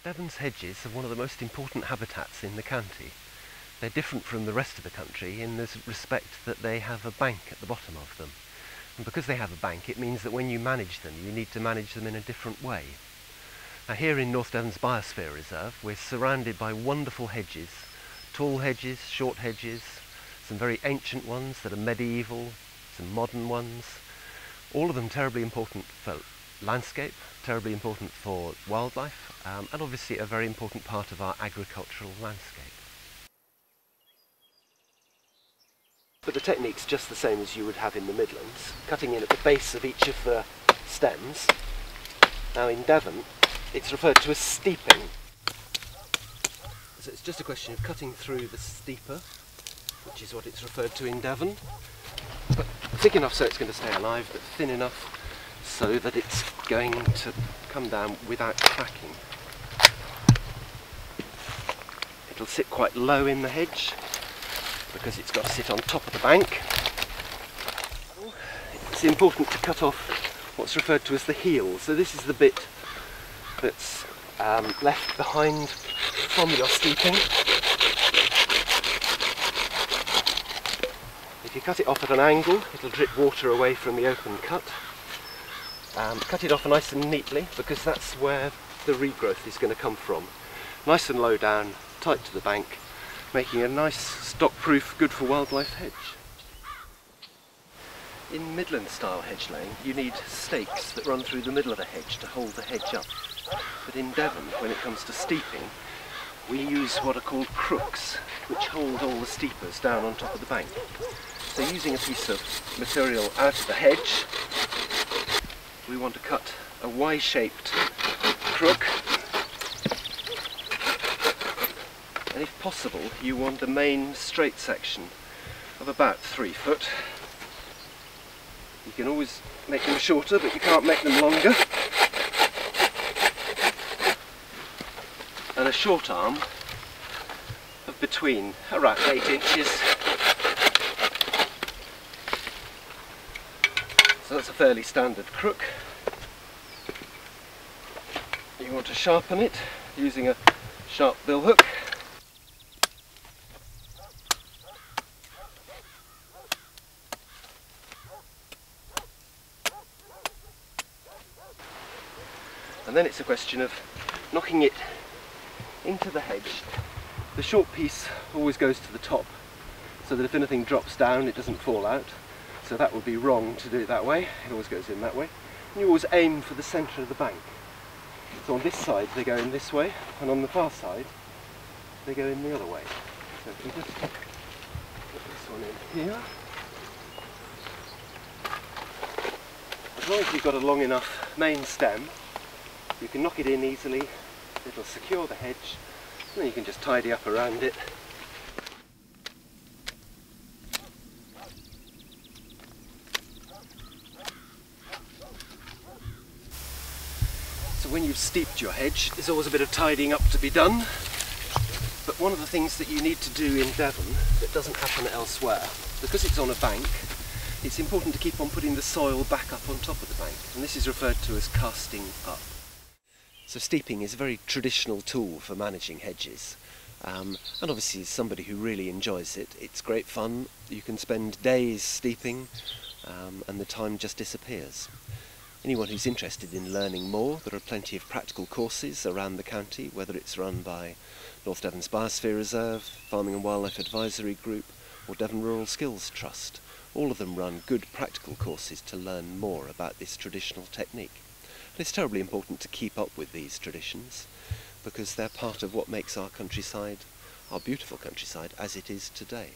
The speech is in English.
Devon's hedges are one of the most important habitats in the county. They're different from the rest of the country in the respect that they have a bank at the bottom of them. And because they have a bank, it means that when you manage them, you need to manage them in a different way. Now here in North Devon's Biosphere Reserve, we're surrounded by wonderful hedges, tall hedges, short hedges, some very ancient ones that are medieval, some modern ones, all of them terribly important for landscape, terribly important for wildlife, and obviously a very important part of our agricultural landscape. But the technique's just the same as you would have in the Midlands, cutting in at the base of each of the stems. Now in Devon, it's referred to as steeping. So it's just a question of cutting through the steeper, which is what it's referred to in Devon, but thick enough so it's going to stay alive, but thin enough so that it's going to come down without cracking. It'll sit quite low in the hedge because it's got to sit on top of the bank. It's important to cut off what's referred to as the heel. So this is the bit that's left behind from your steeping. If you cut it off at an angle, it'll drip water away from the open cut. Cut it off nice and neatly, because that's where the regrowth is going to come from. Nice and low down, tight to the bank, making a nice stock-proof, good for wildlife hedge. In Midland style hedge laying, you need stakes that run through the middle of the hedge to hold the hedge up. But in Devon, when it comes to steeping, we use what are called crooks, which hold all the steepers down on top of the bank. So using a piece of material out of the hedge, we want to cut a Y-shaped crook, and if possible you want a main straight section of about 3 foot. You can always make them shorter, but you can't make them longer. And a short arm of between around 8 inches. So that's a fairly standard crook. You want to sharpen it using a sharp bill hook. And then it's a question of knocking it into the hedge. The short piece always goes to the top, so that if anything drops down it doesn't fall out. So that would be wrong to do it that way. It always goes in that way. And you always aim for the centre of the bank. So on this side they go in this way, and on the far side they go in the other way. So if we just put this one in here. As long as you've got a long enough main stem, you can knock it in easily, it'll secure the hedge, and then you can just tidy up around it. So when you've steeped your hedge, there's always a bit of tidying up to be done. But one of the things that you need to do in Devon that doesn't happen elsewhere, because it's on a bank, it's important to keep on putting the soil back up on top of the bank, and this is referred to as casting up. So steeping is a very traditional tool for managing hedges, and obviously as somebody who really enjoys it, it's great fun. You can spend days steeping and the time just disappears. Anyone who's interested in learning more, there are plenty of practical courses around the county, whether it's run by North Devon's Biosphere Reserve, Farming and Wildlife Advisory Group or Devon Rural Skills Trust. All of them run good practical courses to learn more about this traditional technique. And it's terribly important to keep up with these traditions because they're part of what makes our countryside, our beautiful countryside, as it is today.